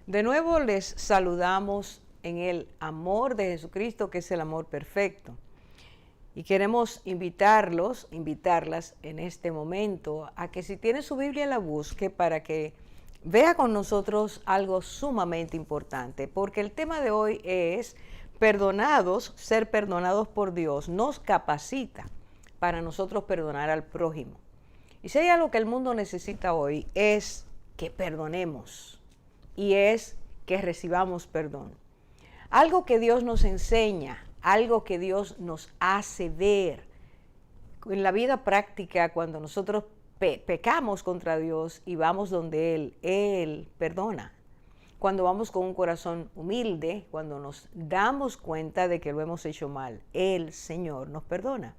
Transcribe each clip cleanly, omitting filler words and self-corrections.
De nuevo les saludamos en el amor de Jesucristo, que es el amor perfecto. Y queremos invitarlas en este momento a que si tiene su Biblia la busque para que vea con nosotros algo sumamente importante, porque el tema de hoy es perdonados, ser perdonados por Dios nos capacita para nosotros perdonar al prójimo. Y si hay algo que el mundo necesita hoy es que perdonemos y es que recibamos perdón. Algo que Dios nos enseña, algo que Dios nos hace ver. En la vida práctica, cuando nosotros pecamos contra Dios y vamos donde Él perdona. Cuando vamos con un corazón humilde, cuando nos damos cuenta de que lo hemos hecho mal, el Señor nos perdona.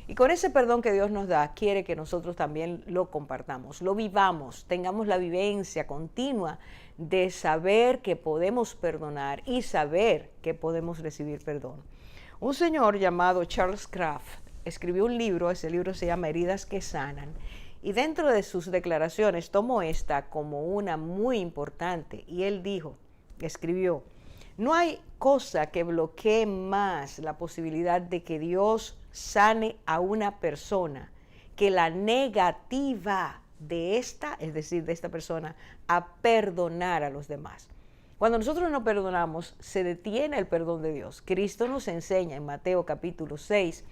Y con ese perdón que Dios nos da, quiere que nosotros también lo compartamos, lo vivamos, tengamos la vivencia continua de saber que podemos perdonar y saber que podemos recibir perdón. Un señor llamado Charles Kraft escribió un libro, ese libro se llama Heridas que Sanan, y dentro de sus declaraciones tomó esta como una muy importante, y él escribió, no hay cosa que bloquee más la posibilidad de que Dios sane a una persona que la negativa de esta, es decir, de esta persona, a perdonar a los demás. Cuando nosotros no perdonamos, se detiene el perdón de Dios. Cristo nos enseña en Mateo capítulo 6,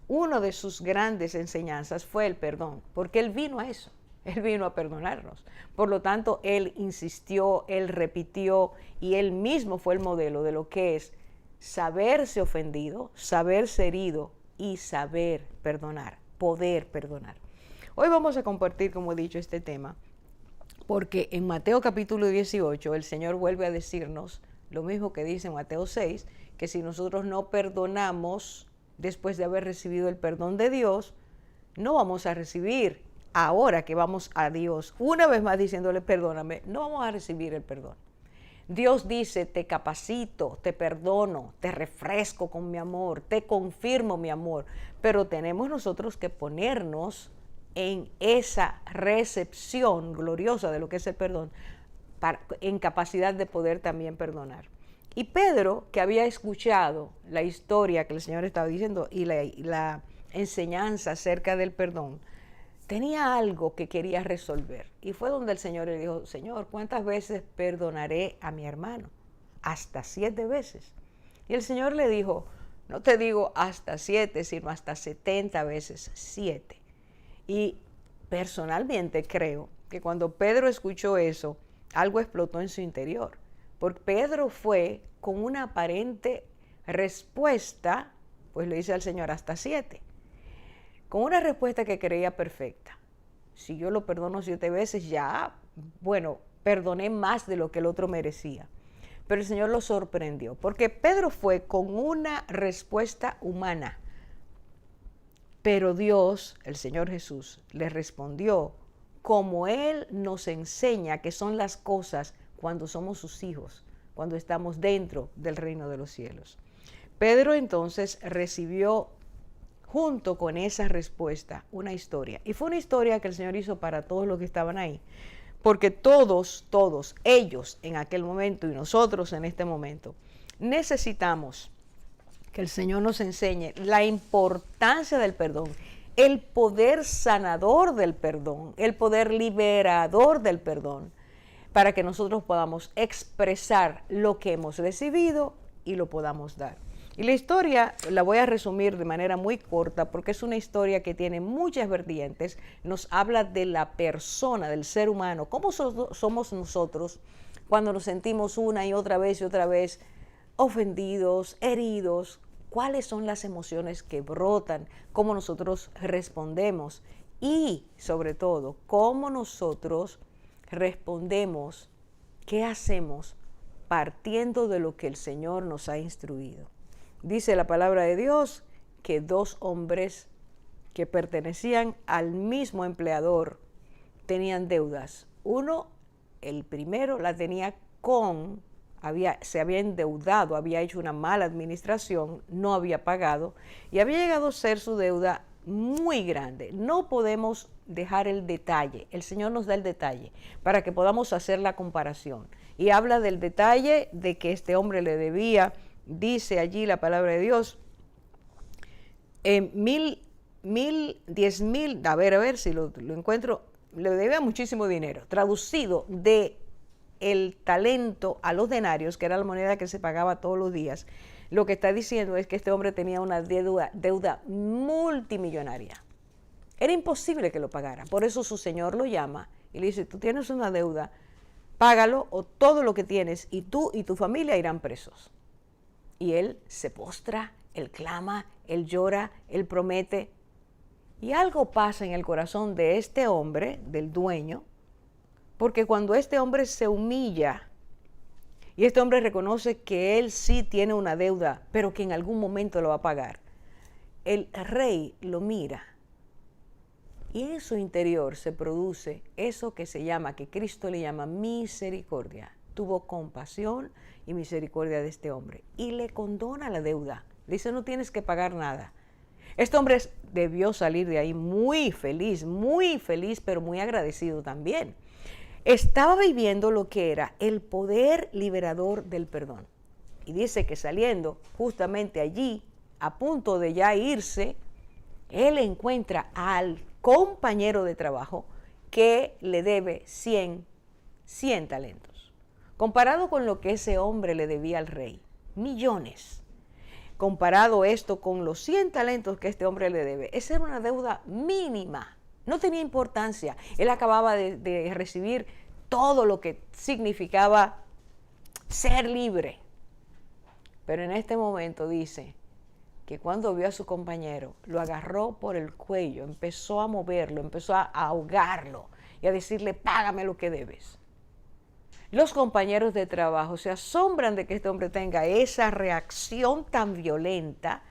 una de sus grandes enseñanzas fue el perdón, porque Él vino a eso. Él vino a perdonarnos. Por lo tanto, Él insistió, Él repitió y Él mismo fue el modelo de lo que es saberse ofendido, saberse herido y saber perdonar, poder perdonar. Hoy vamos a compartir, como he dicho, este tema, porque en Mateo capítulo 18 el Señor vuelve a decirnos lo mismo que dice en Mateo 6, que si nosotros no perdonamos después de haber recibido el perdón de Dios, no vamos a recibir. Ahora que vamos a Dios, una vez más diciéndole perdóname, no vamos a recibir el perdón. Dios dice, te capacito, te perdono, te refresco con mi amor, te confirmo mi amor, pero tenemos nosotros que ponernos en esa recepción gloriosa de lo que es el perdón, en capacidad de poder también perdonar. Y Pedro, que había escuchado la historia que el Señor estaba diciendo y la enseñanza acerca del perdón, tenía algo que quería resolver. Y fue donde el Señor le dijo, Señor, ¿cuántas veces perdonaré a mi hermano? Hasta 7 veces. Y el Señor le dijo, no te digo hasta 7, sino hasta 70 veces 7. Y personalmente creo que cuando Pedro escuchó eso, algo explotó en su interior. Porque Pedro fue con una aparente respuesta, pues le dice al Señor hasta 7. Con una respuesta que creía perfecta. Si yo lo perdono 7 veces, ya, bueno, perdoné más de lo que el otro merecía. Pero el Señor lo sorprendió, porque Pedro fue con una respuesta humana. Pero Dios, el Señor Jesús, le respondió como Él nos enseña que son las cosas cuando somos sus hijos, cuando estamos dentro del reino de los cielos. Pedro entonces recibió junto con esa respuesta una historia. Y fue una historia que el Señor hizo para todos los que estaban ahí. Porque todos ellos en aquel momento y nosotros en este momento necesitamos que el Señor nos enseñe la importancia del perdón, el poder sanador del perdón, el poder liberador del perdón, para que nosotros podamos expresar lo que hemos recibido y lo podamos dar. Y la historia la voy a resumir de manera muy corta porque es una historia que tiene muchas vertientes. Nos habla de la persona, del ser humano, cómo somos nosotros cuando nos sentimos una y otra vez ofendidos, heridos, cuáles son las emociones que brotan, cómo nosotros respondemos y sobre todo cómo nosotros respondemos, qué hacemos partiendo de lo que el Señor nos ha instruido. Dice la palabra de Dios que 2 hombres que pertenecían al mismo empleador tenían deudas. Uno, el primero, la tenía se había endeudado, había hecho una mala administración, no había pagado y había llegado a ser su deuda muy grande. No podemos dejar el detalle. El Señor nos da el detalle para que podamos hacer la comparación. Y habla del detalle de que este hombre le debía, dice allí la palabra de Dios, 10,000, a ver si lo encuentro, le debía muchísimo dinero. Traducido de el talento a los denarios, que era la moneda que se pagaba todos los días, lo que está diciendo es que este hombre tenía una deuda multimillonaria. Era imposible que lo pagara. Por eso su señor lo llama y le dice, tú tienes una deuda, págalo o todo lo que tienes y tú y tu familia irán presos. Y él se postra, él clama, él llora, él promete. Y algo pasa en el corazón de este hombre, del dueño, porque cuando este hombre se humilla y este hombre reconoce que él sí tiene una deuda, pero que en algún momento lo va a pagar, el rey lo mira y en su interior se produce eso que se llama, que Cristo le llama misericordia. Tuvo compasión y misericordia de este hombre y le condona la deuda. Le dice, no tienes que pagar nada. Este hombre debió salir de ahí muy feliz, pero muy agradecido también. Estaba viviendo lo que era el poder liberador del perdón. Y dice que saliendo justamente allí, a punto de ya irse, él encuentra al compañero de trabajo que le debe 100 talentos. Comparado con lo que ese hombre le debía al rey, millones. Comparado esto con los 100 talentos que este hombre le debe, esa era una deuda mínima, no tenía importancia. Él acababa de recibir todo lo que significaba ser libre. Pero en este momento dice que cuando vio a su compañero, lo agarró por el cuello, empezó a moverlo, empezó a ahogarlo y a decirle, págame lo que debes. Los compañeros de trabajo se asombran de que este hombre tenga esa reacción tan violenta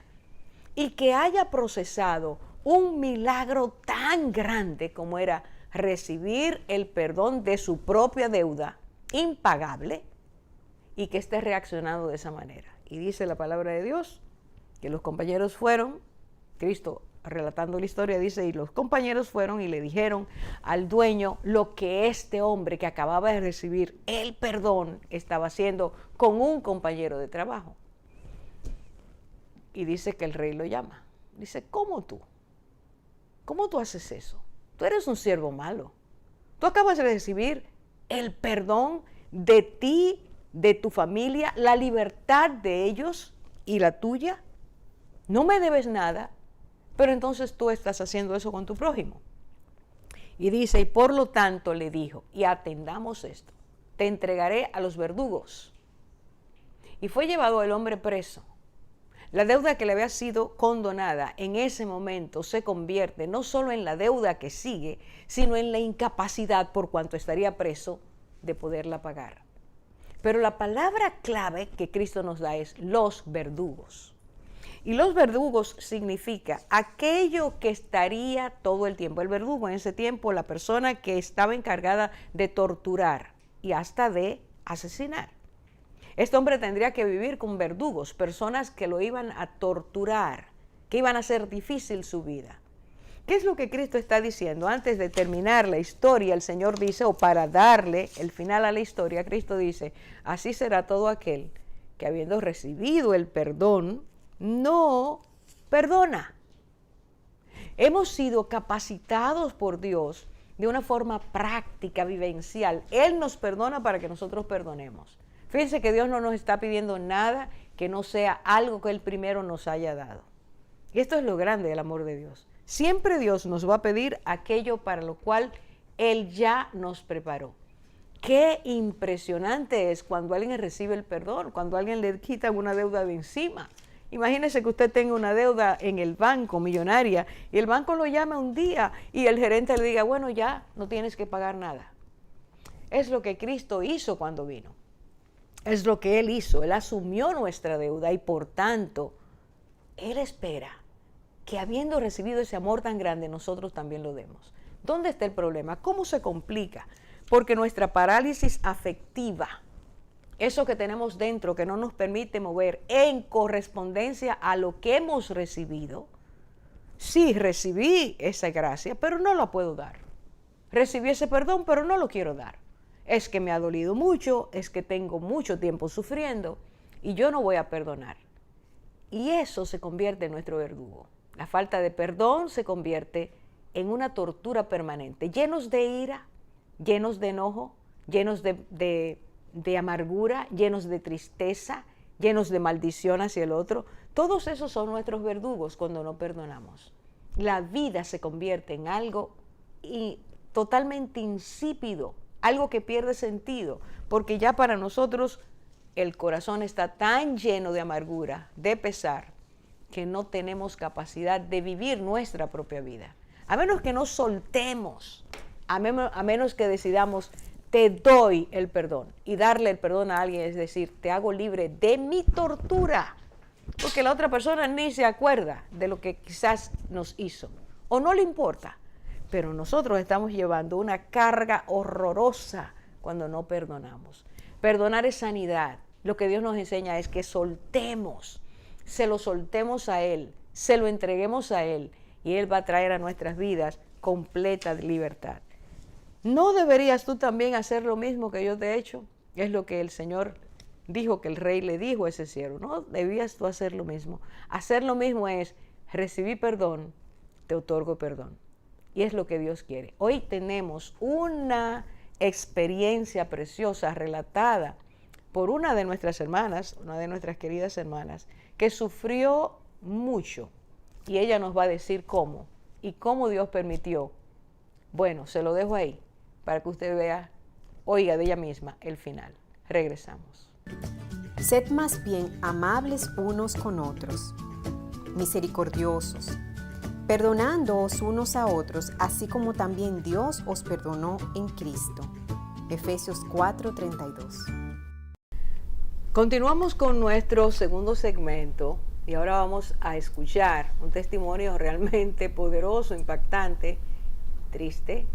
y que haya procesado un milagro tan grande como era recibir el perdón de su propia deuda impagable y que esté reaccionando de esa manera. Y dice la palabra de Dios que los compañeros fueron, Cristo relatando la historia dice, y los compañeros fueron y le dijeron al dueño lo que este hombre que acababa de recibir el perdón estaba haciendo con un compañero de trabajo. Y dice que el rey lo llama. Dice, ¿cómo tú? ¿Cómo tú haces eso? Tú eres un siervo malo. Tú acabas de recibir el perdón de ti, de tu familia, la libertad de ellos y la tuya. No me debes nada. Pero entonces tú estás haciendo eso con tu prójimo. Y dice, y por lo tanto le dijo, y atendamos esto, te entregaré a los verdugos. Y fue llevado el hombre preso. La deuda que le había sido condonada en ese momento se convierte no solo en la deuda que sigue, sino en la incapacidad por cuanto estaría preso de poderla pagar. Pero la palabra clave que Cristo nos da es los verdugos. Y los verdugos significa aquello que estaría todo el tiempo. El verdugo en ese tiempo, la persona que estaba encargada de torturar y hasta de asesinar. Este hombre tendría que vivir con verdugos, personas que lo iban a torturar, que iban a hacer difícil su vida. ¿Qué es lo que Cristo está diciendo? Antes de terminar la historia, el Señor dice, o para darle el final a la historia, Cristo dice, así será todo aquel que habiendo recibido el perdón, no perdona. Hemos sido capacitados por Dios de una forma práctica, vivencial. Él nos perdona para que nosotros perdonemos. Fíjense que Dios no nos está pidiendo nada que no sea algo que Él primero nos haya dado. Y esto es lo grande del amor de Dios. Siempre Dios nos va a pedir aquello para lo cual Él ya nos preparó. Qué impresionante es cuando alguien recibe el perdón, cuando alguien le quita una deuda de encima. Imagínese que usted tenga una deuda en el banco millonaria y el banco lo llama un día y el gerente le diga, bueno, ya no tienes que pagar nada. Es lo que Cristo hizo cuando vino. Es lo que Él hizo. Él asumió nuestra deuda y por tanto, Él espera que habiendo recibido ese amor tan grande, nosotros también lo demos. ¿Dónde está el problema? ¿Cómo se complica? Porque nuestra parálisis afectiva, eso que tenemos dentro que no nos permite mover en correspondencia a lo que hemos recibido, Sí, recibí esa gracia, pero no la puedo dar. Recibí ese perdón, pero no lo quiero dar. Es que me ha dolido mucho, es que tengo mucho tiempo sufriendo y yo no voy a perdonar. Y eso se convierte en nuestro verdugo. La falta de perdón se convierte en una tortura permanente, llenos de ira, llenos de enojo, llenos de amargura, llenos de tristeza, llenos de maldición hacia el otro. Todos esos son nuestros verdugos cuando no perdonamos. La vida se convierte en algo totalmente insípido, algo que pierde sentido, porque ya para nosotros el corazón está tan lleno de amargura, de pesar, que no tenemos capacidad de vivir nuestra propia vida. A menos que nos soltemos, a menos que decidamos, te doy el perdón. Y darle el perdón a alguien es decir, te hago libre de mi tortura. Porque la otra persona ni se acuerda de lo que quizás nos hizo. O no le importa. Pero nosotros estamos llevando una carga horrorosa cuando no perdonamos. Perdonar es sanidad. Lo que Dios nos enseña es que soltemos, se lo soltemos a Él, se lo entreguemos a Él y Él va a traer a nuestras vidas completa libertad. ¿No deberías tú también hacer lo mismo que yo te he hecho? Es lo que el Señor dijo, que el rey le dijo a ese siervo. ¿No debías tú hacer lo mismo? Hacer lo mismo es, recibí perdón, te otorgo perdón. Y es lo que Dios quiere. Hoy tenemos una experiencia preciosa relatada por una de nuestras hermanas, una de nuestras queridas hermanas, que sufrió mucho. Y ella nos va a decir cómo y cómo Dios permitió. Bueno, se lo dejo ahí para que usted vea, oiga de ella misma el final. Regresamos. Sed más bien amables unos con otros, misericordiosos, perdonándoos unos a otros, así como también Dios os perdonó en Cristo. Efesios 4:32. Continuamos con nuestro segundo segmento y ahora vamos a escuchar un testimonio realmente poderoso, impactante, triste,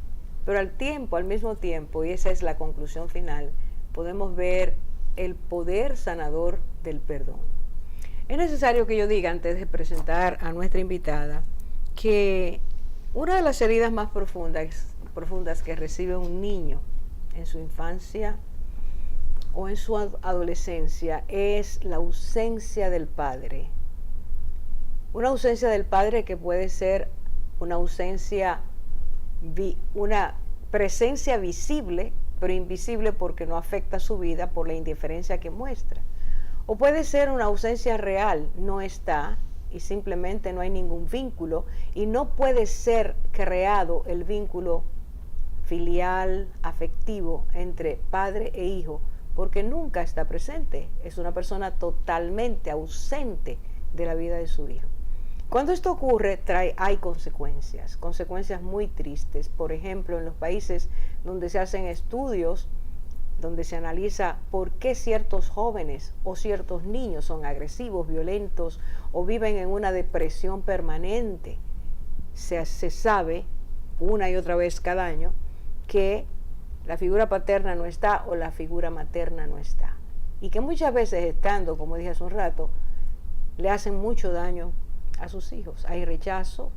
pero al mismo tiempo, y esa es la conclusión final, podemos ver el poder sanador del perdón. Es necesario que yo diga, antes de presentar a nuestra invitada, que una de las heridas más profundas que recibe un niño en su infancia o en su adolescencia es la ausencia del padre. Una ausencia del padre que puede ser una ausencia, una presencia visible, pero invisible porque no afecta su vida por la indiferencia que muestra. O puede ser una ausencia real, no está y simplemente no hay ningún vínculo y no puede ser creado el vínculo filial, afectivo entre padre e hijo, porque nunca está presente. Es una persona totalmente ausente de la vida de su hijo. Cuando esto ocurre, hay consecuencias muy tristes. Por ejemplo, en los países donde se hacen estudios, donde se analiza por qué ciertos jóvenes o ciertos niños son agresivos, violentos o viven en una depresión permanente, se sabe una y otra vez cada año que la figura paterna no está o la figura materna no está. Y que muchas veces estando, como dije hace un rato, le hacen mucho daño a sus hijos. Hay rechazo,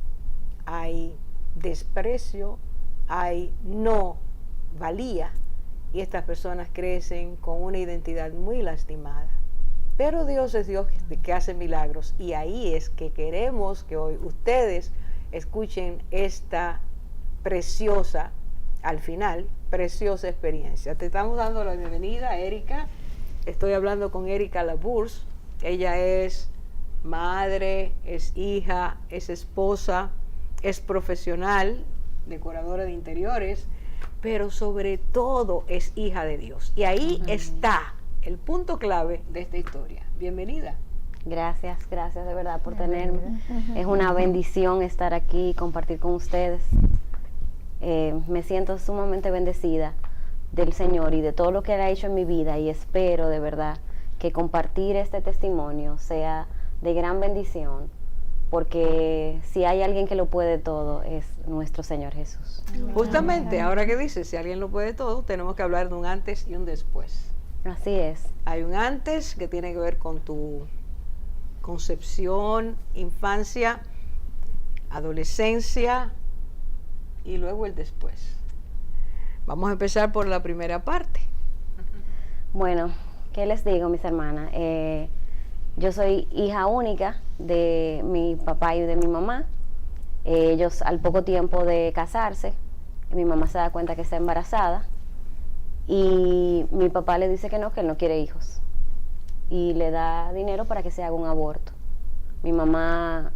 hay desprecio, hay no valía. Y estas personas crecen con una identidad muy lastimada. Pero Dios es Dios que hace milagros. Y ahí es que queremos que hoy ustedes escuchen esta preciosa, al final, preciosa experiencia. Te estamos dando la bienvenida, Erika. Estoy hablando con Erika Labourse. Ella es madre, es hija, es esposa, es profesional, decoradora de interiores, pero sobre todo es hija de Dios. Y ahí está el punto clave de esta historia. Bienvenida. Gracias de verdad por tenerme. Es una bendición estar aquí y compartir con ustedes. Me siento sumamente bendecida del Señor y de todo lo que Él ha hecho en mi vida y espero de verdad que compartir este testimonio sea de gran bendición, porque si hay alguien que lo puede todo es nuestro Señor Jesús. Justamente, ahora que dices, si alguien lo puede todo, tenemos que hablar de un antes y un después. Así es. Hay un antes que tiene que ver con tu concepción, infancia. adolescencia y luego el después. Vamos a empezar por la primera parte. Bueno, ¿qué les digo, mis hermanas? Yo soy hija única de mi papá y de mi mamá. Ellos, al poco tiempo de casarse, mi mamá se da cuenta que está embarazada y mi papá le dice que él no quiere hijos y le da dinero para que se haga un aborto. Mi mamá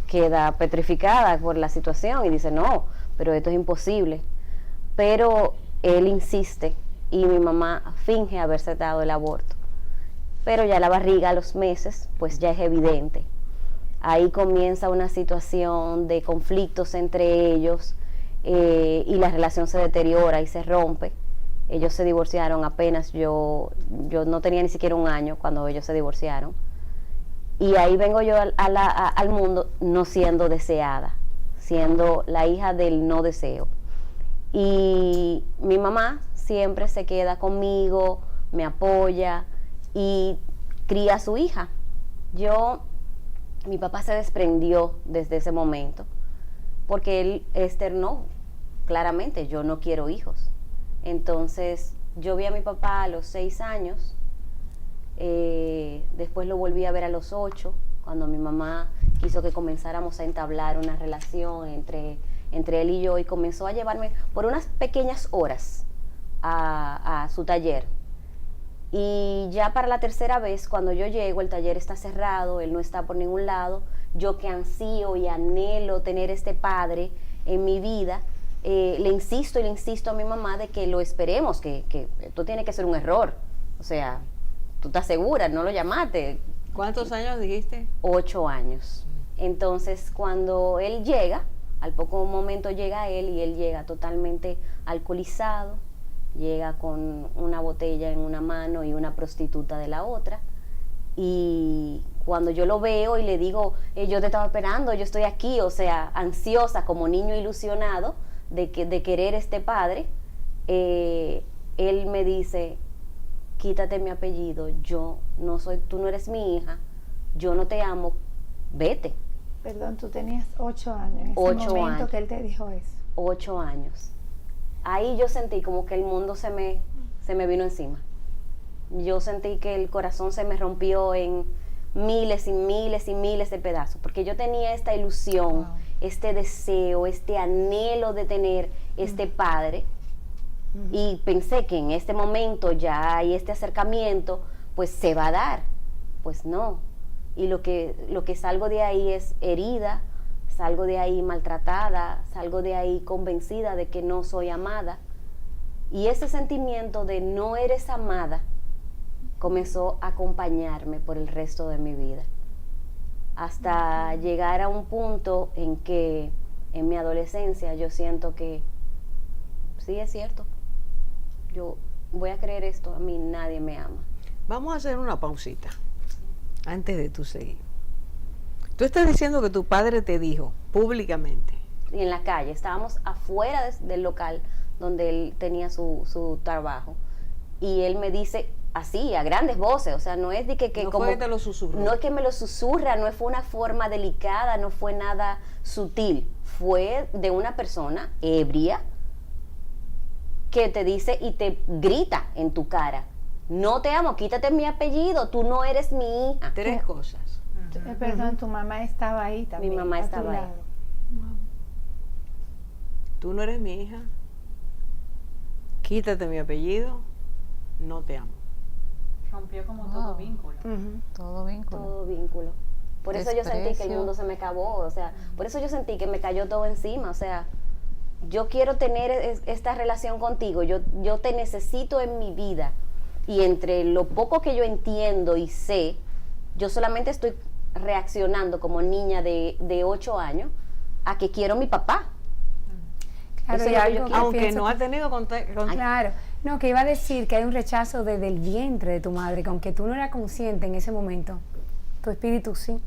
queda petrificada por la situación y dice, no, pero esto es imposible. Pero él insiste y mi mamá finge haberse dado el aborto. Pero ya la barriga a los meses, pues ya es evidente. Ahí comienza una situación de conflictos entre ellos y la relación se deteriora y se rompe. Ellos se divorciaron apenas, yo no tenía ni siquiera un año cuando ellos se divorciaron. Y ahí vengo yo al mundo no siendo deseada, siendo la hija del no deseo. Y mi mamá siempre se queda conmigo, me apoya y cría a su hija. Mi papá se desprendió desde ese momento porque él externó claramente, yo no quiero hijos. Entonces yo vi a mi papá a los 6 años, después lo volví a ver a los 8, cuando mi mamá quiso que comenzáramos a entablar una relación entre él y yo, y comenzó a llevarme por unas pequeñas horas a su taller. Y ya para la tercera vez, cuando yo llego, el taller está cerrado, él no está por ningún lado. Yo que ansío y anhelo tener este padre en mi vida, le insisto a mi mamá de que lo esperemos, que esto tiene que ser un error. O sea, tú estás segura, no lo llamaste. ¿Cuántos años dijiste? 8 años. Entonces, cuando él llega, al poco momento llega él, y él llega totalmente alcoholizado, llega con una botella en una mano y una prostituta de la otra. Y cuando yo lo veo y le digo, yo te estaba esperando, yo estoy aquí, o sea, ansiosa como niño ilusionado de querer este padre, él me dice, quítate mi apellido, tú no eres mi hija, yo no te amo, vete. Perdón, tú tenías 8 años en ese 8 momento años. que él te dijo eso. 8 años. Ahí yo sentí como que el mundo se me vino encima. Yo sentí que el corazón se me rompió en miles y miles y miles de pedazos, porque yo tenía esta ilusión, wow, este deseo, este anhelo de tener este padre, y pensé que en este momento ya hay este acercamiento, pues se va a dar. Pues no. Y lo que salgo de ahí es herida, salgo de ahí maltratada, salgo de ahí convencida de que no soy amada. Y ese sentimiento de no eres amada comenzó a acompañarme por el resto de mi vida. Hasta llegar a un punto en que en mi adolescencia yo siento que sí es cierto, yo voy a creer esto, a mí nadie me ama. Vamos a hacer una pausita antes de tú seguir. Tú estás diciendo que tu padre te dijo públicamente. Y en la calle, estábamos afuera del local donde él tenía su trabajo, y él me dice así, a grandes voces, o sea, no es de que no como, fue que te lo susurró. No es que me lo susurra, no fue una forma delicada, no fue nada sutil, fue de una persona ebria que te dice y te grita en tu cara, no te amo, quítate mi apellido, tú no eres mi hija. 3 cosas. Perdón, tu mamá estaba ahí también. Mi mamá estaba ahí. Tú no eres mi hija, quítate mi apellido, no te amo. Rompió como todo vínculo. Todo vínculo. Todo vínculo. Por eso yo sentí que el mundo se me acabó, o sea, por eso yo sentí que me cayó todo encima, o sea, yo quiero tener esta relación contigo, yo te necesito en mi vida, y entre lo poco que yo entiendo y sé, yo solamente estoy reaccionando como niña de 8 años a que quiero mi papá. Claro, Eso y es lo que algo yo que quiero. Aunque no ha tenido contacto. Claro, no, que iba a decir que hay un rechazo desde el vientre de tu madre, que aunque tú no eras consciente en ese momento, tu espíritu sí.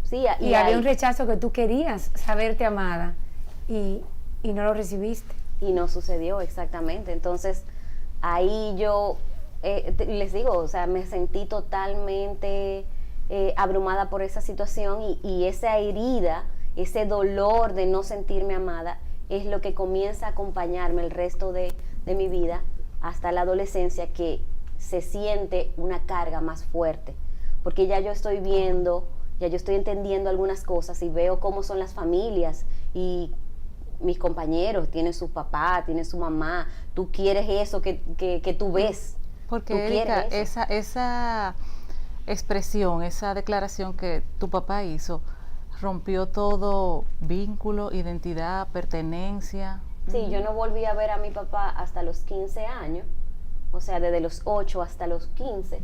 Sí, Y había un rechazo que tú querías saberte amada y no lo recibiste. Y no sucedió exactamente. Entonces, ahí yo, les digo, o sea, me sentí totalmente abrumada por esa situación y esa herida ese dolor de no sentirme amada, es lo que comienza a acompañarme el resto de mi vida hasta la adolescencia, que se siente una carga más fuerte, porque ya yo estoy viendo, ya yo estoy entendiendo algunas cosas y veo cómo son las familias y mis compañeros tienen su papá, tienen su mamá, tú quieres eso que tú ves. Porque ¿Tú Erika, quieres eso? esa expresión, esa declaración que tu papá hizo, rompió todo vínculo, identidad, pertenencia. Sí, yo no volví a ver a mi papá hasta los 15 años, o sea, desde los 8 hasta los 15,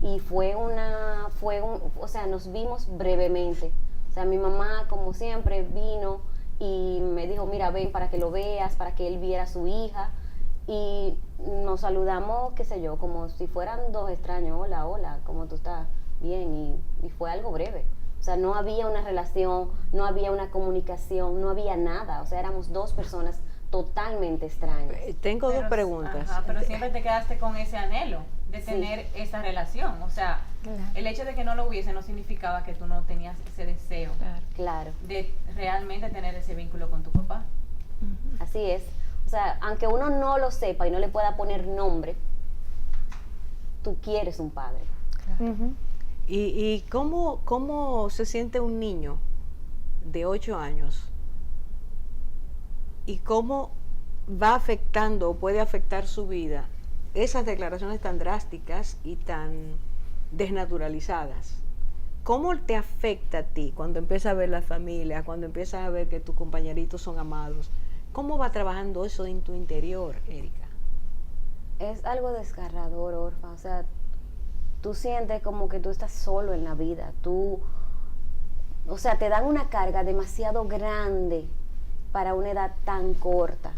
y o sea, nos vimos brevemente. O sea, mi mamá, como siempre, vino y me dijo, mira, ven para que lo veas, para que él viera a su hija, y nos saludamos, qué sé yo, como si fueran dos extraños, hola, hola, ¿cómo tú estás? Bien, y fue algo breve. O sea, no había una relación, no había una comunicación, no había nada, o sea, éramos dos personas totalmente extrañas. Tengo dos preguntas. Ajá, pero siempre te quedaste con ese anhelo de Sí. tener esa relación. O sea, Claro. el hecho de que no lo hubiese no significaba que tú no tenías ese deseo Claro, de realmente tener ese vínculo con tu papá. así es. O sea, aunque uno no lo sepa y no le pueda poner nombre, tú quieres un padre. Ujú. ¿Y cómo se siente un niño de 8 años? ¿Y cómo va afectando o puede afectar su vida esas declaraciones tan drásticas y tan desnaturalizadas? ¿Cómo te afecta a ti cuando empiezas a ver la familia, cuando empiezas a ver que tus compañeritos son amados? ¿Cómo va trabajando eso en tu interior, Erika? Es algo desgarrador, Orfa. O sea, tú sientes como que tú estás solo en la vida. O sea, te dan una carga demasiado grande para una edad tan corta.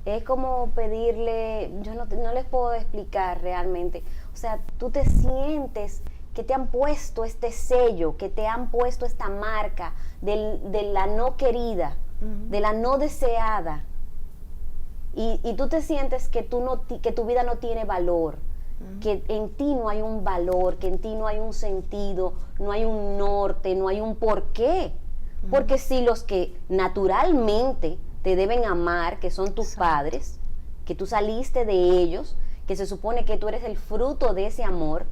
Es como pedirle, yo no les puedo explicar realmente. O sea, tú te sientes que te han puesto este sello, que te han puesto esta marca de la no querida, de la no deseada. Y tú te sientes que tu vida no tiene valor, que en ti no hay un valor, que en ti no hay un sentido, no hay un norte, no hay un porqué. Porque si los que naturalmente te deben amar, que son tus padres, que tú saliste de ellos, que se supone que tú eres el fruto de ese amor,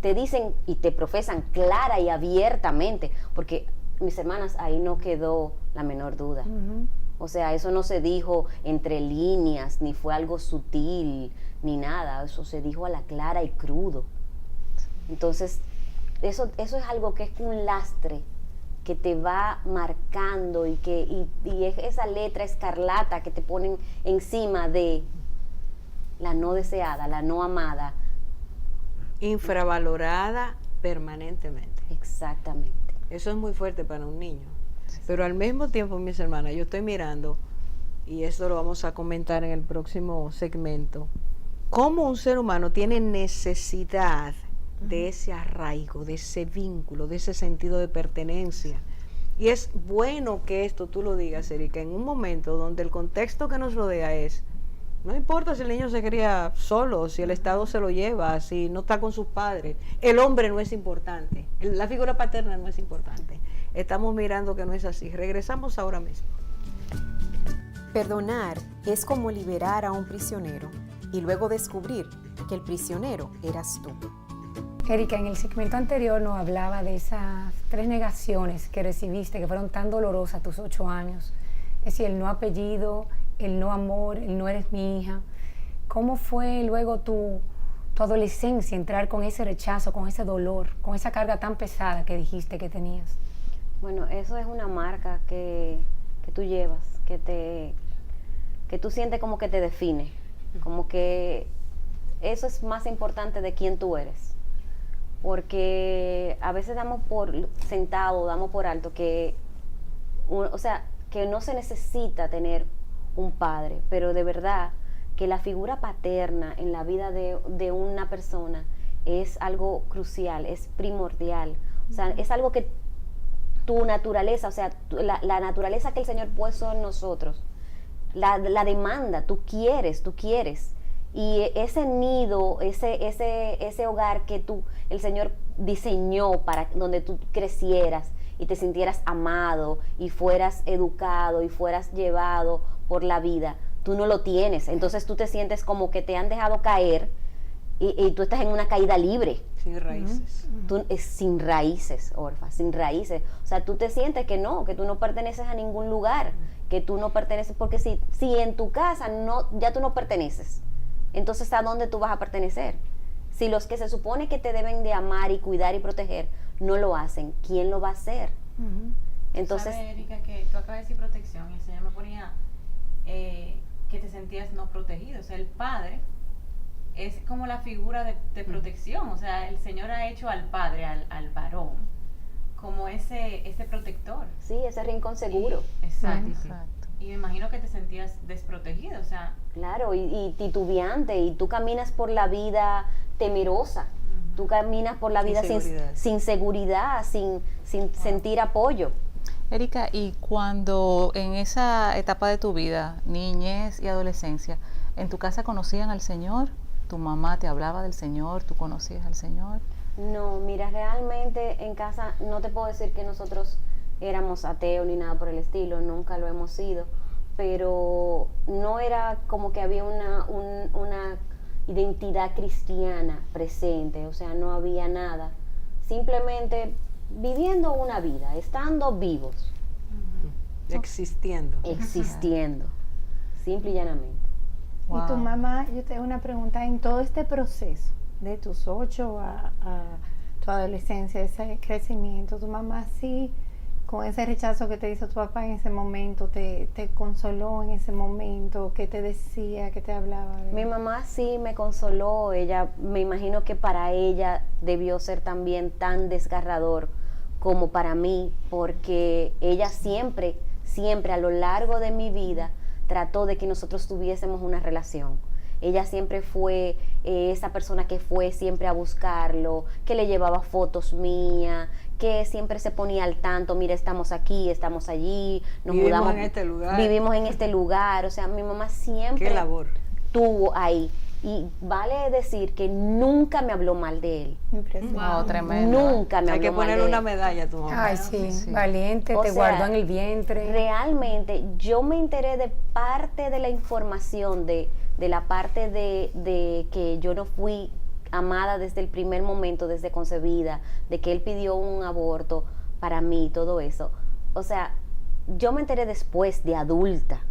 te dicen y te profesan clara y abiertamente, porque mis hermanas, ahí no quedó la menor duda. O sea, eso no se dijo entre líneas, ni fue algo sutil, ni nada. Eso se dijo a la clara y crudo. Entonces, eso es algo que es un lastre que te va marcando y es esa letra escarlata que te ponen encima de la no deseada, la no amada. Infravalorada permanentemente. Exactamente. Eso es muy fuerte para un niño. Pero al mismo tiempo, mis hermanas, yo estoy mirando, y esto lo vamos a comentar en el próximo segmento, cómo un ser humano tiene necesidad de ese arraigo, de ese vínculo, de ese sentido de pertenencia. Y es bueno que esto tú lo digas, Erika, en un momento donde el contexto que nos rodea es, no importa si el niño se cría solo, si el Estado se lo lleva, si no está con sus padres, el hombre no es importante, la figura paterna no es importante. Estamos mirando que no es así. Regresamos ahora mismo. Perdonar es como liberar a un prisionero y luego descubrir que el prisionero eras tú. Erika, en el segmento anterior nos hablaba de esas 3 negaciones que recibiste, que fueron tan dolorosas a tus 8 años. Es decir, el no apellido, el no amor, el no eres mi hija. ¿Cómo fue luego tu adolescencia entrar con ese rechazo, con ese dolor, con esa carga tan pesada que dijiste que tenías? Bueno, eso es una marca que tú llevas, que tú sientes como que te define, como que eso es más importante de quién tú eres. Porque a veces damos por sentado, damos por alto que no se necesita tener un padre, pero de verdad que la figura paterna en la vida de una persona es algo crucial, es primordial. O sea, es algo que tu naturaleza, o sea, la naturaleza que el Señor puso en nosotros, la demanda, tú quieres. Y ese nido, ese hogar que el Señor diseñó para donde tú crecieras y te sintieras amado y fueras educado y fueras llevado por la vida, tú no lo tienes. Entonces tú te sientes como que te han dejado caer y tú estás en una caída libre. Sin raíces. Tú, sin raíces, Orfa, sin raíces. O sea, tú te sientes que tú no perteneces a ningún lugar, que tú no perteneces, porque si en tu casa ya tú no perteneces, entonces ¿a dónde tú vas a pertenecer? Si los que se supone que te deben de amar y cuidar y proteger no lo hacen, ¿quién lo va a hacer? Entonces, ¿sabes, Erika, que tú acabas de decir protección y el Señor me ponía que te sentías no protegido? O sea, el padre es como la figura de protección. O sea, el Señor ha hecho al padre, al varón, como ese protector. sí, ese rincón seguro. Exacto. Exacto. Y me imagino que te sentías desprotegido, o sea. Claro, y titubeante, y tú caminas por la vida temerosa, tú caminas por la vida sin seguridad, sin sentir apoyo. Erika, y cuando en esa etapa de tu vida, niñez y adolescencia, ¿en tu casa conocían al Señor? ¿Tu mamá te hablaba del Señor? ¿Tú conocías al Señor? No, mira, realmente en casa no te puedo decir que nosotros éramos ateos ni nada por el estilo, nunca lo hemos sido, pero no era como que había una identidad cristiana presente, o sea, no había nada, simplemente viviendo una vida, estando vivos, Existiendo. existiendo, simple y llanamente. Wow. Y tu mamá, yo te hago una pregunta, en todo este proceso, de tus 8 a tu adolescencia, ese crecimiento, tu mamá sí, con ese rechazo que te hizo tu papá en ese momento, te consoló en ese momento, ¿qué te decía, qué te hablaba? Mi mamá sí me consoló, ella, me imagino que para ella debió ser también tan desgarrador como para mí, porque ella siempre a lo largo de mi vida trató de que nosotros tuviésemos una relación. Ella siempre fue esa persona que fue siempre a buscarlo, que le llevaba fotos mías, que siempre se ponía al tanto, mira, estamos aquí, estamos allí, nos mudamos en este lugar. Vivimos en este lugar, o sea, mi mamá siempre Qué labor. estuvo ahí. Y vale decir que nunca me habló mal de él. Impresionante. Wow, tremendo. Nunca me Hay habló que mal de ponerle él. una medalla a tu mamá. Ay, sí, Sí. valiente, O te sea, guardó en el vientre. Realmente, yo me enteré de parte de la información, de la parte de que yo no fui amada desde el primer momento, desde concebida, de que él pidió un aborto para mí, todo eso. O sea, yo me enteré después de adulta,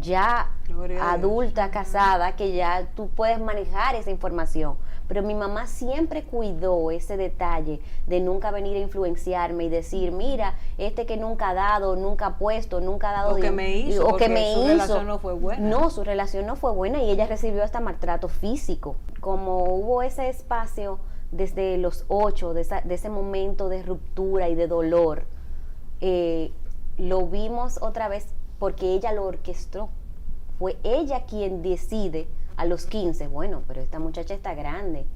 ya Gloria a adulta, casada, que ya tú puedes manejar esa información. Pero mi mamá siempre cuidó ese detalle de nunca venir a influenciarme y decir, mira, este que nunca ha dado, nunca ha puesto, nunca ha dado O que me hizo, o que porque me su hizo. relación no fue buena. No, su relación no fue buena y ella recibió hasta maltrato físico. Como hubo ese espacio desde los 8, de ese momento de ruptura y de dolor, lo vimos otra vez porque ella lo orquestó. Fue ella quien decide a los 15, bueno, pero esta muchacha está grande,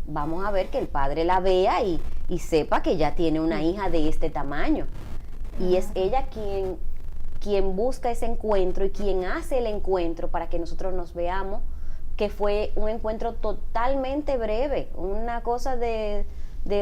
vamos a ver que el padre la vea y sepa que ya tiene una hija de este tamaño. Y es ella quien busca ese encuentro y quien hace el encuentro para que nosotros nos veamos, que fue un encuentro totalmente breve, una cosa de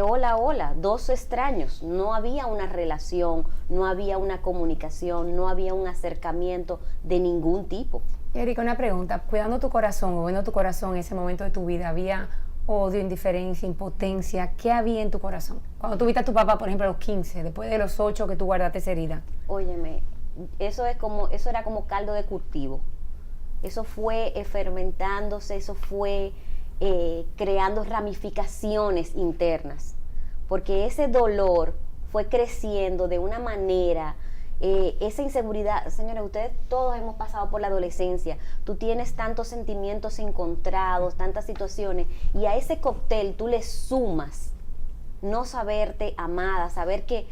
hola, dos extraños. No había una relación, no había una comunicación, no había un acercamiento de ningún tipo. Erika, una pregunta, cuidando tu corazón, moviendo tu corazón en ese momento de tu vida, ¿había odio, indiferencia, impotencia? ¿Qué había en tu corazón? Cuando tuviste a tu papá, por ejemplo, a los 15, después de los 8 que tú guardaste esa herida. Óyeme, eso era como caldo de cultivo. Eso fue fermentándose, eso fue creando ramificaciones internas, porque ese dolor fue creciendo de una manera, esa inseguridad. Señores, ustedes todos hemos pasado por la adolescencia, tú tienes tantos sentimientos encontrados, tantas situaciones, y a ese cóctel tú le sumas no saberte amada, saber que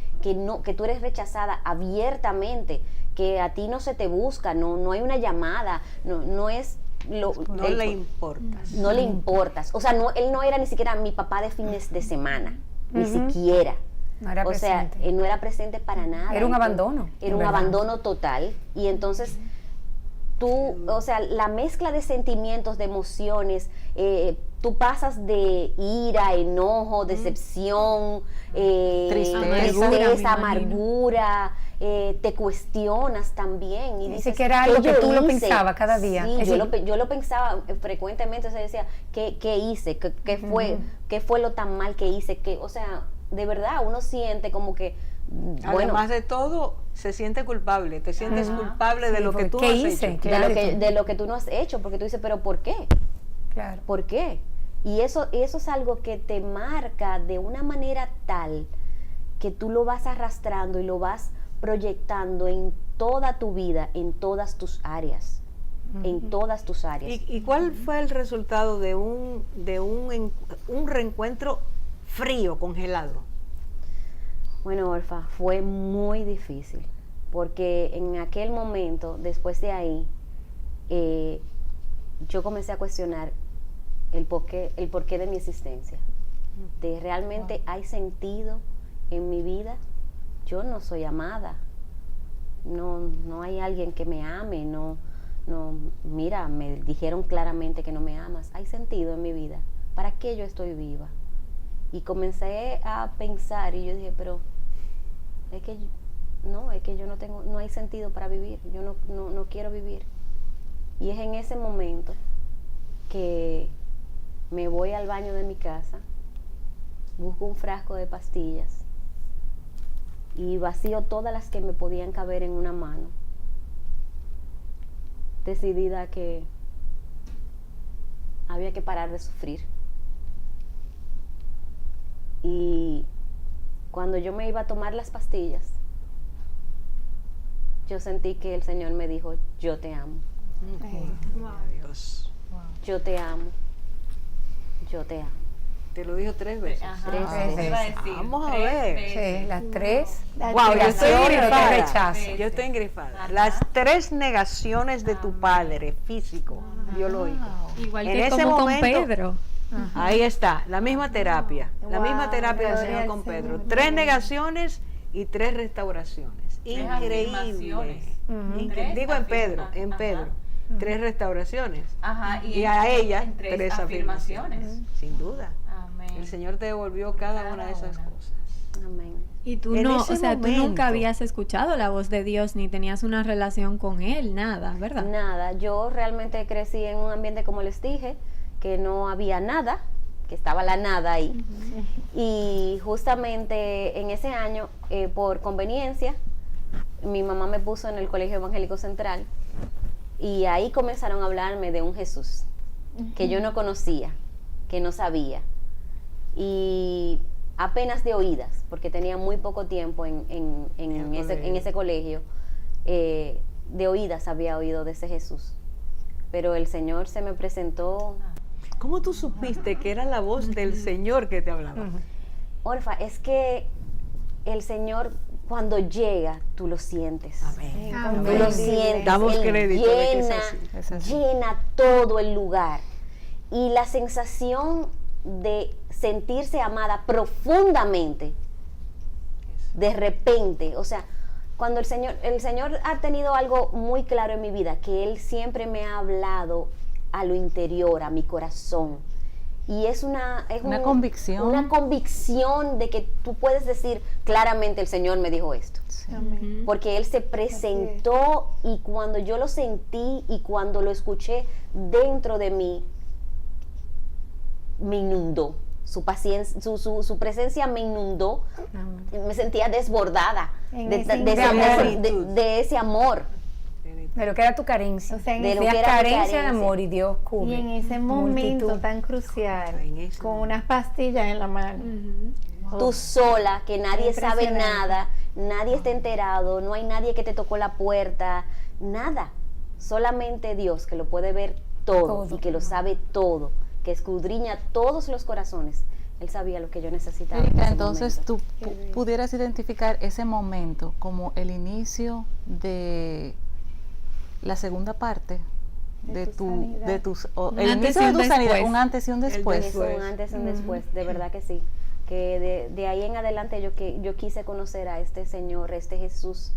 tú eres rechazada abiertamente, que a ti no se te busca, no hay una llamada, no es No le importas. no le importas. O sea, él no era ni siquiera mi papá de fines de semana, ni siquiera. No era O sea, presente. él no era presente para nada. Era un abandono, Era en un verdad. abandono total. Y entonces, tú, o sea, la mezcla de sentimientos, de emociones, tú pasas de ira, enojo, decepción, tristeza, amargura, te cuestionas también y dices que era algo que tú lo hice? pensabas cada día. Sí, yo lo pensaba frecuentemente, o sea, decía, ¿qué hice? ¿Qué fue lo tan mal que hice? O sea, de verdad, uno siente como que, además de todo, se siente culpable, te sientes culpable de lo que tú no has hecho. De lo que tú no has hecho, porque tú dices, pero ¿por qué? Claro. ¿Por qué? Y eso es algo que te marca de una manera tal que tú lo vas arrastrando y lo vas proyectando en toda tu vida, en todas tus áreas, en todas tus áreas. ¿Y cuál fue el resultado de un reencuentro frío, congelado? Bueno, Orfa, fue muy difícil, porque en aquel momento, después de ahí, yo comencé a cuestionar el porqué de mi existencia. De realmente hay sentido en mi vida. Yo no soy amada. No hay alguien que me ame. No, mira, me dijeron claramente que no me amas. Hay sentido en mi vida. ¿Para qué yo estoy viva? Y comencé a pensar y yo dije, pero es que yo no hay sentido para vivir. Yo no quiero vivir. Y es en ese momento que me voy al baño de mi casa, busco un frasco de pastillas y vacío todas las que me podían caber en una mano, decidida que había que parar de sufrir. Y cuando yo me iba a tomar las pastillas, yo sentí que el Señor me dijo, yo te amo. Dios. Yo te amo. Yo te amo. Te lo dijo 3 veces. Ajá, Tres veces. iba a decir, Vamos a 3 ver. veces. Sí, las 3. Wow, yo estoy engrifada. rechazo. Yo estoy engrifada. Ajá. Las 3 negaciones de tu padre, físico, biológico. Igual En que ese como momento, con Pedro. Ahí está, la misma terapia. La Wow, misma terapia del gloria Señor al con Pedro. Señor. 3 negaciones y 3 restauraciones. Tres Increíble. afirmaciones. Digo en Pedro, Ajá. en Pedro. 3 restauraciones. Ajá, Y a ella en 3 afirmaciones. Sin duda. Amén. El Señor te devolvió cada una de esas cosas. Amén. Y tú En no, ese o sea, tú momento. nunca habías escuchado la voz de Dios ni tenías una relación con Él, nada, ¿verdad? Nada, yo realmente crecí en un ambiente, como les dije, que no había nada, que estaba la nada ahí. Y justamente en ese año, por conveniencia, mi mamá me puso en el Colegio Evangélico Central y ahí comenzaron a hablarme de un Jesús que yo no conocía, que no sabía. Y apenas de oídas, porque tenía muy poco tiempo en ese colegio, de oídas había oído de ese Jesús. Pero el Señor se me presentó. ¿Cómo tú supiste que era la voz del Señor que te hablaba? Orfa, es que el Señor cuando llega, tú lo sientes. Amén. Tú lo sientes. Damos Él crédito de que es llena, así. Es así. llena todo el lugar. Y la sensación de sentirse amada profundamente, de repente, o sea, cuando el Señor ha tenido algo muy claro en mi vida, que Él siempre me ha hablado a lo interior, a mi corazón. Y es una convicción. Una convicción de que tú puedes decir claramente, el Señor me dijo esto. Sí. Porque Él se presentó y cuando yo lo sentí y cuando lo escuché dentro de mí, me inundó. Su paciencia, su presencia me inundó. Me sentía desbordada de ese amor. De lo que era tu carencia. O sea, en De lo ese- que era mi carencia de carencia. amor y Dios cubre. y en ese momento multitud. tan crucial, En ese con momento. unas pastillas en la mano. Tú sola, que nadie sabe Impresionante. nada, nadie está enterado, no hay nadie que te tocó la puerta, nada. Solamente Dios, que lo puede ver todo y que lo sabe todo, que escudriña todos los corazones. Él sabía lo que yo necesitaba. en Erika, ese entonces momento. tú pudieras identificar ese momento como el inicio de la segunda parte De tu sanidad. de tus Un el antes inicio y de un tu sanidad, después. un antes y un después. Es un antes y un después, de verdad que sí. Que de ahí en adelante yo quise conocer a este Señor, a este Jesús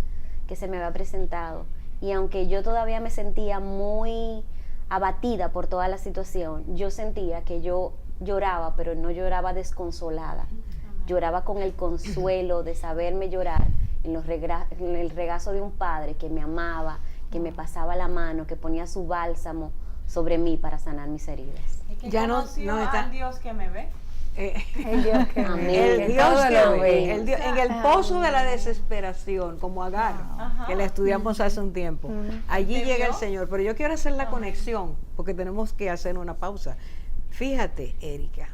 que se me había presentado Y aunque yo todavía me sentía muy abatida por toda la situación, yo sentía que yo lloraba, pero no lloraba desconsolada. Lloraba con el consuelo de saberme llorar en el regazo de un padre que me amaba, que me pasaba la mano, que ponía su bálsamo sobre mí para sanar mis heridas. Es que Ya no está. al Dios que me ve. El Dios que Amén. ve, El que Dios todo que lo ve, ve. el Dios- en el pozo de la desesperación, como Agar, Ajá. que la estudiamos hace un tiempo. Allí ¿Te llega el vio? Señor, pero yo quiero hacer la conexión, porque tenemos que hacer una pausa. Fíjate, Erika,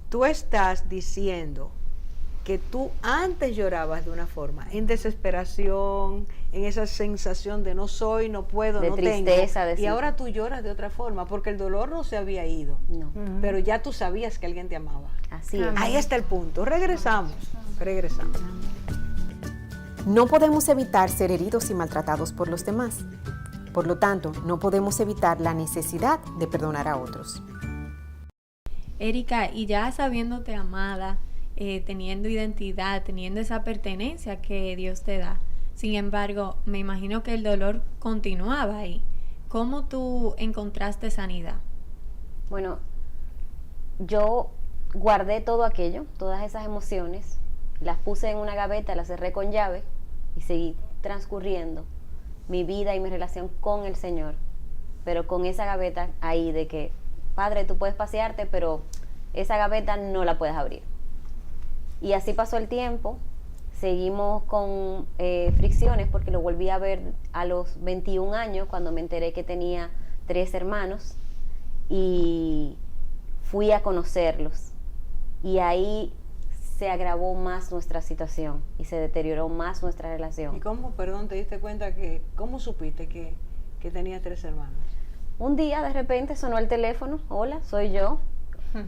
tú estás diciendo que tú antes llorabas de una forma, en desesperación, en esa sensación de no soy, no puedo, De no tristeza, tengo. de Y sí. ahora tú lloras de otra forma, porque el dolor no se había ido, No, pero ya tú sabías que alguien te amaba. así es. Ahí está el punto. Regresamos. No podemos evitar ser heridos y maltratados por los demás. Por lo tanto, no podemos evitar la necesidad de perdonar a otros. Erika, y ya sabiéndote amada, teniendo identidad, teniendo esa pertenencia que Dios te da, sin embargo, me imagino que el dolor continuaba ahí. ¿Cómo tú encontraste sanidad? Bueno, yo guardé todo aquello, todas esas emociones, las puse en una gaveta, las cerré con llave y seguí transcurriendo mi vida y mi relación con el Señor, pero con esa gaveta ahí de que, Padre, tú puedes pasearte, pero esa gaveta no la puedes abrir. Y así pasó el tiempo, seguimos con fricciones porque lo volví a ver a los 21 años cuando me enteré que tenía 3 hermanos y fui a conocerlos. Y ahí se agravó más nuestra situación y se deterioró más nuestra relación. ¿Y cómo, perdón, te diste cuenta cómo supiste que tenías 3 hermanos? Un día de repente sonó el teléfono, hola, soy yo.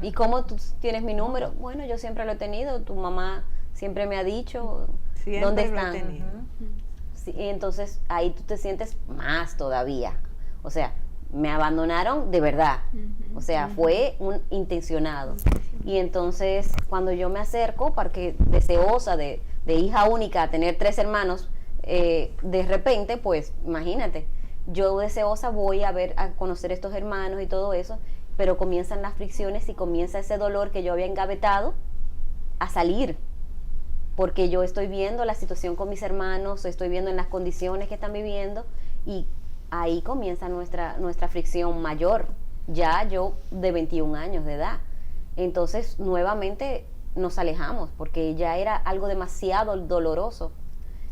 ¿Y cómo tú tienes mi número? Bueno, yo siempre lo he tenido, tu mamá siempre me ha dicho, Siempre ¿dónde lo he están? tenido. Sí, y entonces ahí tú te sientes más todavía. O sea, me abandonaron de verdad. O sea, fue un intencionado. Y entonces cuando yo me acerco, porque deseosa de hija única a tener 3 hermanos, de repente, pues imagínate, yo deseosa voy a conocer estos hermanos y todo eso, pero comienzan las fricciones y comienza ese dolor que yo había engavetado a salir, porque yo estoy viendo la situación con mis hermanos, estoy viendo en las condiciones que están viviendo y ahí comienza nuestra fricción mayor, ya yo de 21 años de edad. Entonces nuevamente nos alejamos porque ya era algo demasiado doloroso.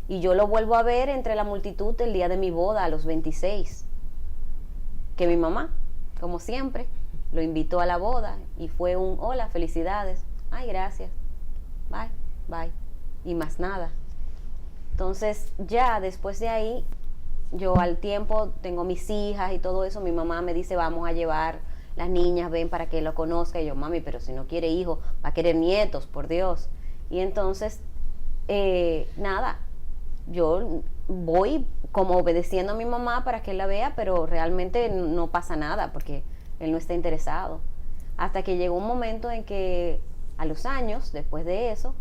Y yo lo vuelvo a ver entre la multitud el día de mi boda a los 26, que mi mamá, como siempre, lo invitó a la boda y fue un hola, felicidades, ay, gracias, bye, bye, y más nada. Entonces ya después de ahí, yo al tiempo tengo mis hijas y todo eso, mi mamá me dice vamos a llevar las niñas, ven para que lo conozca, y yo, mami, pero si no quiere hijos, va a querer nietos, por Dios. Y entonces, nada, yo voy como obedeciendo a mi mamá para que él la vea, pero realmente no pasa nada porque él no está interesado. Hasta que llegó un momento en que a los años, después de eso,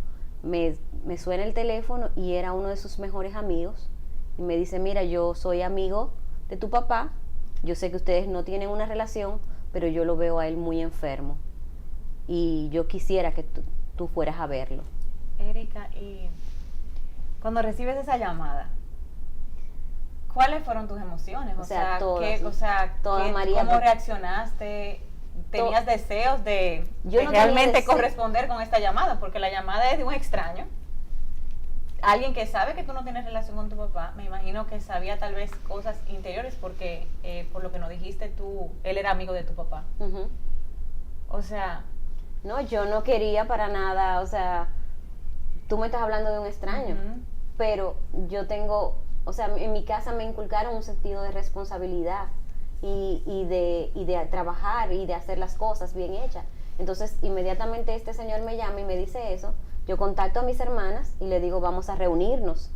me suena el teléfono y era uno de sus mejores amigos y me dice, mira, yo soy amigo de tu papá, yo sé que ustedes no tienen una relación, pero yo lo veo a él muy enfermo y yo quisiera que tú fueras a verlo. Erika, y cuando recibes esa llamada, ¿cuáles fueron tus emociones? O sea, todas, ¿cómo María, reaccionaste? ¿Tenías deseos de no realmente tenía corresponder con esta llamada? Porque la llamada es de un extraño, alguien que sabe que tú no tienes relación con tu papá. Me imagino que sabía tal vez cosas interiores porque por lo que nos dijiste él era amigo de tu papá. Uh-huh. O sea... No, yo no quería para nada, o sea, tú me estás hablando de un extraño, pero yo tengo, o sea, en mi casa me inculcaron un sentido de responsabilidad y de trabajar y de hacer las cosas bien hechas. Entonces, inmediatamente este señor me llama y me dice eso, yo contacto a mis hermanas y le digo, vamos a reunirnos.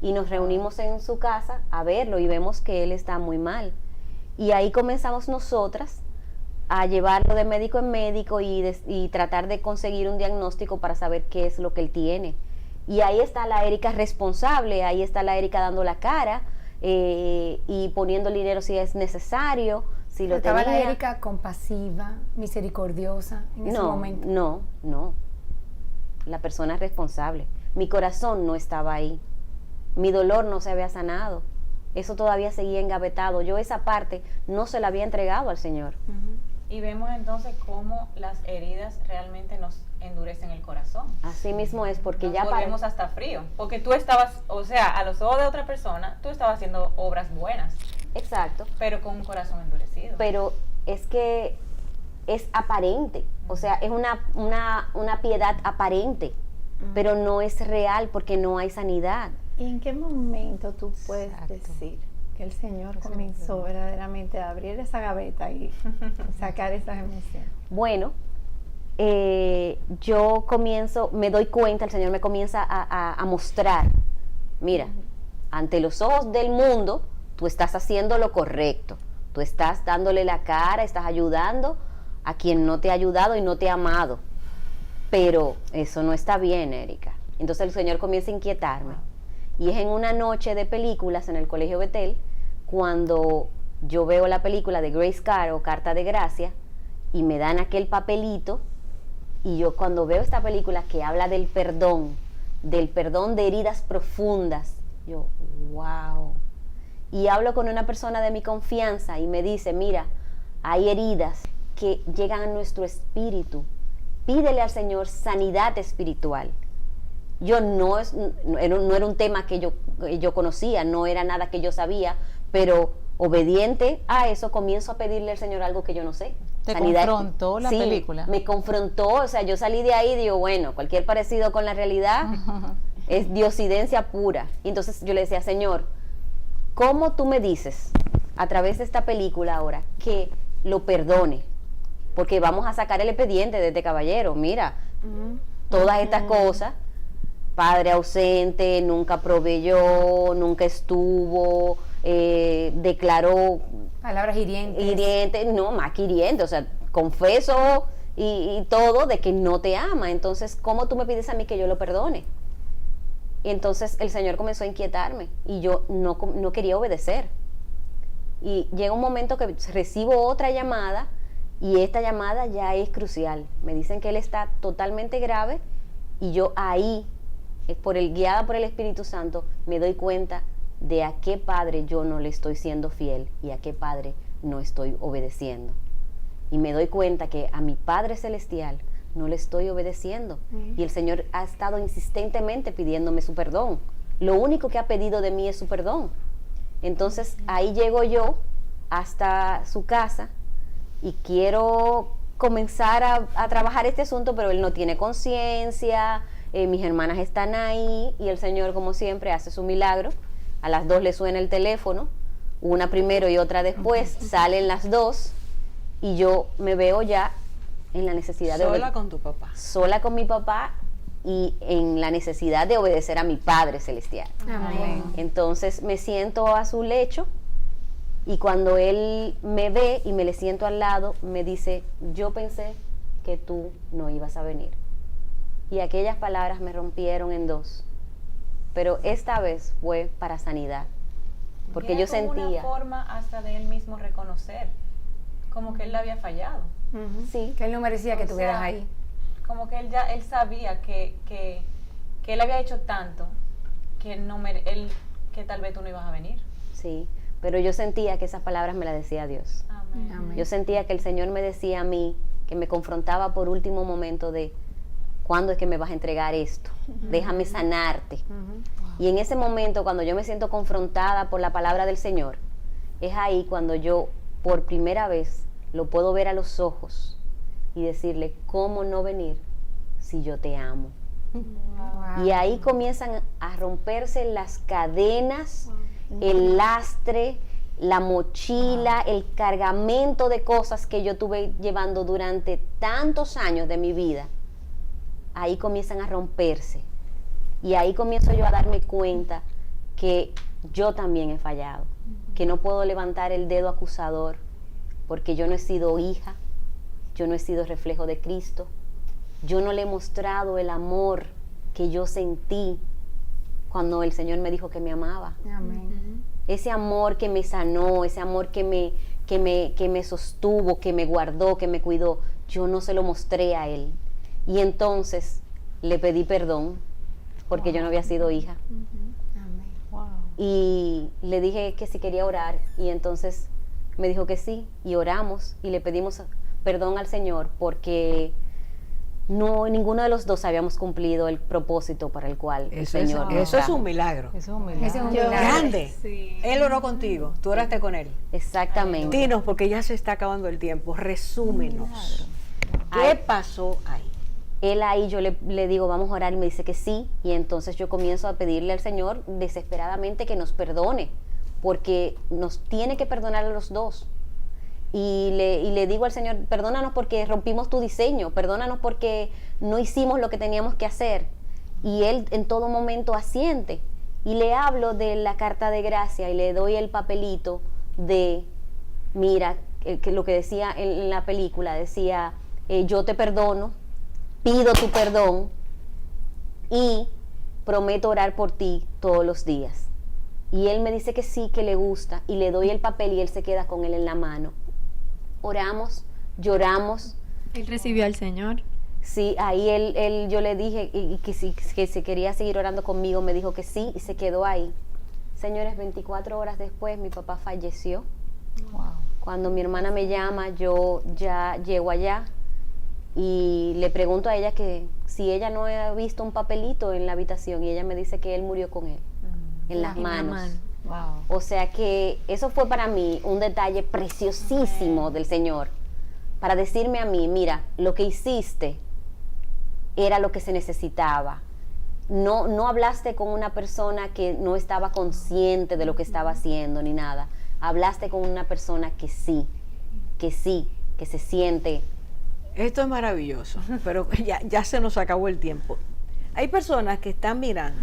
Y nos reunimos en su casa a verlo y vemos que él está muy mal. Y ahí comenzamos nosotras a llevarlo de médico en médico y tratar de conseguir un diagnóstico para saber qué es lo que él tiene. Y ahí está la Erika responsable, ahí está la Erika dando la cara, y poniendo el dinero si es necesario, si lo ¿Estaba tenía. la Erika compasiva, misericordiosa en ese momento? No. La persona responsable. Mi corazón no estaba ahí. Mi dolor no se había sanado. Eso todavía seguía engavetado. Yo esa parte no se la había entregado al Señor. Y vemos entonces cómo las heridas realmente nos endurecen el corazón. Así mismo es, porque Nos ya volvemos hasta frío. Porque tú estabas, o sea, a los ojos de otra persona, tú estabas haciendo obras buenas, Exacto. pero con un corazón endurecido. Pero es que es aparente, o sea, es una piedad aparente, pero no es real porque no hay sanidad. ¿Y en qué momento tú puedes Exacto. decir que el Señor comenzó verdaderamente a abrir esa gaveta y sacar esas emociones? Bueno, yo me doy cuenta, el Señor me comienza a mostrar, mira, ante los ojos del mundo, tú estás haciendo lo correcto, tú estás dándole la cara, estás ayudando a quien no te ha ayudado y no te ha amado, pero eso no está bien, Erika. Entonces el Señor comienza a inquietarme, y es en una noche de películas en el Colegio Betel, cuando yo veo la película de Grace Carr o Carta de Gracia, y me dan aquel papelito, y yo cuando veo esta película que habla del perdón de heridas profundas, yo, wow. Y hablo con una persona de mi confianza y me dice, mira, hay heridas que llegan a nuestro espíritu. Pídele al Señor sanidad espiritual. Yo no era un tema que yo conocía, no era nada que yo sabía, pero obediente a eso comienzo a pedirle al Señor algo que yo no sé. ¿Te Sanidad. confrontó la Sí, película? me confrontó, o sea, yo salí de ahí y digo, bueno, cualquier parecido con la realidad es diosidencia pura. Y entonces yo le decía, Señor, ¿cómo tú me dices a través de esta película ahora que lo perdone? Porque vamos a sacar el expediente de este caballero, mira, todas estas cosas, padre ausente, nunca proveyó, nunca estuvo, declaró Palabras hirientes. no, más que hiriente, o sea, confeso y todo de que no te ama. Entonces, ¿cómo tú me pides a mí que yo lo perdone? Y entonces el Señor comenzó a inquietarme y yo no quería obedecer. Y llega un momento que recibo otra llamada y esta llamada ya es crucial. Me dicen que él está totalmente grave y yo ahí, guiada por el Espíritu Santo, me doy cuenta de a qué padre yo no le estoy siendo fiel y a qué padre no estoy obedeciendo. Y me doy cuenta que a mi Padre Celestial no le estoy obedeciendo. Y el Señor ha estado insistentemente pidiéndome su perdón. Lo único que ha pedido de mí es su perdón. Entonces ahí llego yo hasta su casa y quiero comenzar a trabajar este asunto, pero él no tiene conciencia, mis hermanas están ahí y el Señor, como siempre, hace su milagro. A las 2 le suena el teléfono, una primero y otra después, salen las 2 y yo me veo ya en la necesidad de sola con tu papá. Sola con mi papá y en la necesidad de obedecer a mi Padre Celestial. Amén. Entonces me siento a su lecho y cuando él me ve y me le siento al lado, me dice, yo pensé que tú no ibas a venir. Y aquellas palabras me rompieron en dos. Pero esta vez fue para sanidad, porque Era yo como sentía... una forma hasta de él mismo reconocer, como que él le había fallado. Sí, Que él no merecía que O tuvieras sea, ahí. Como que él sabía que él había hecho tanto que que tal vez tú no ibas a venir. sí, pero yo sentía que esas palabras me las decía Dios. Amén. Amén. Yo sentía que el Señor me decía a mí, que me confrontaba por último momento de, ¿cuándo es que me vas a entregar esto? Déjame sanarte. Y en ese momento, cuando yo me siento confrontada por la palabra del Señor, es ahí cuando yo, por primera vez, lo puedo ver a los ojos y decirle, ¿cómo no venir si yo te amo? Y ahí comienzan a romperse las cadenas, el lastre, la mochila, el cargamento de cosas que yo tuve llevando durante tantos años de mi vida. Ahí comienzan a romperse. Y ahí comienzo yo a darme cuenta que yo también he fallado, que no puedo levantar el dedo acusador, porque yo no he sido hija, yo no he sido reflejo de Cristo, yo no le he mostrado el amor que yo sentí cuando el Señor me dijo que me amaba. Amén. ese amor que me sanó, ese amor que me sostuvo, que me guardó, que me cuidó, yo no se lo mostré a él. Y entonces le pedí perdón porque yo no había sido hija. Y le dije que si quería orar, y entonces me dijo que sí, y oramos y le pedimos perdón al Señor porque ninguno de los dos habíamos cumplido el propósito para el cual el Señor nos eso es trajo. un milagro. Eso es un milagro. Ese es un milagro. Grande. Sí. Él oró contigo, tú oraste con él. Exactamente. Dinos, porque ya se está acabando el tiempo, resúmenos. ¿Qué Ay. pasó ahí? Él ahí, yo le digo, vamos a orar, y me dice que sí, y entonces yo comienzo a pedirle al Señor desesperadamente que nos perdone, porque nos tiene que perdonar a los dos. Y le digo al Señor, perdónanos porque rompimos tu diseño, perdónanos porque no hicimos lo que teníamos que hacer. Y Él en todo momento asiente. Y le hablo de la carta de gracia y le doy el papelito de, mira, que lo que decía en la película, decía, yo te perdono, pido tu perdón y prometo orar por ti todos los días. Y él me dice que sí, que le gusta, y le doy el papel y él se queda con él en la mano. Oramos, lloramos. Él recibió al Señor. Sí, ahí yo le dije que si quería seguir orando conmigo, me dijo que sí, y se quedó ahí. Señores, 24 horas después mi papá falleció. Wow. Cuando mi hermana me llama, yo ya llego allá y le pregunto a ella que si ella no ha visto un papelito en la habitación, y ella me dice que él murió con él en las manos. Wow. O sea que eso fue para mí un detalle preciosísimo del Señor, para decirme a mí, mira, lo que hiciste era lo que se necesitaba. No hablaste con una persona que no estaba consciente de lo que estaba haciendo ni nada. Hablaste con una persona que sí, que se siente. Esto es maravilloso, pero ya se nos acabó el tiempo. Hay personas que están mirando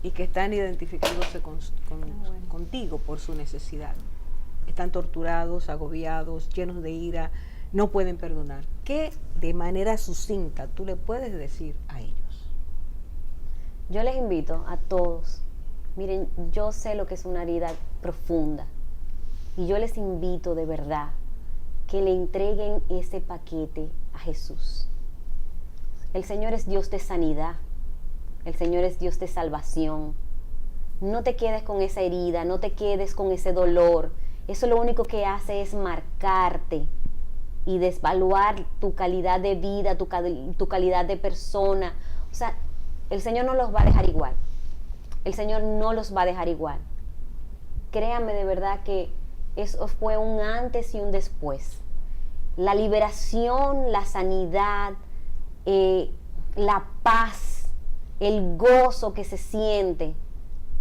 y que están identificándose contigo por su necesidad. Están torturados, agobiados, llenos de ira, no pueden perdonar. ¿Qué de manera sucinta tú le puedes decir a ellos? Yo les invito a todos, miren, yo sé lo que es una herida profunda, y yo les invito de verdad que le entreguen ese paquete a Jesús. El Señor es Dios de sanidad, el Señor es Dios de salvación. No te quedes con esa herida, no te quedes con ese dolor. Eso lo único que hace es marcarte y desvaluar tu calidad de vida, tu calidad de persona. O sea, el Señor no los va a dejar igual. El Señor no los va a dejar igual. Créanme de verdad que eso fue un antes y un después. La liberación, la sanidad, la paz, el gozo que se siente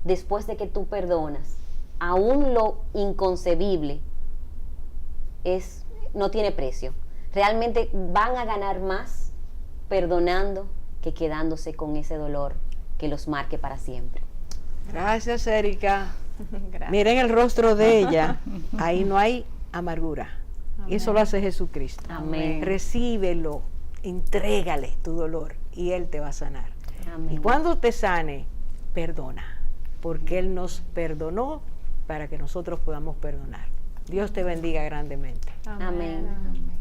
después de que tú perdonas, aún lo inconcebible, no tiene precio. Realmente van a ganar más perdonando que quedándose con ese dolor que los marque para siempre. Gracias, Erika. Gracias. Miren el rostro de ella, ahí no hay amargura. Y eso lo hace Jesucristo. Amén. Recíbelo, entrégale tu dolor y Él te va a sanar. Amén. Y cuando te sane, perdona, porque Él nos perdonó para que nosotros podamos perdonar. Dios te bendiga grandemente. Amén. Amén.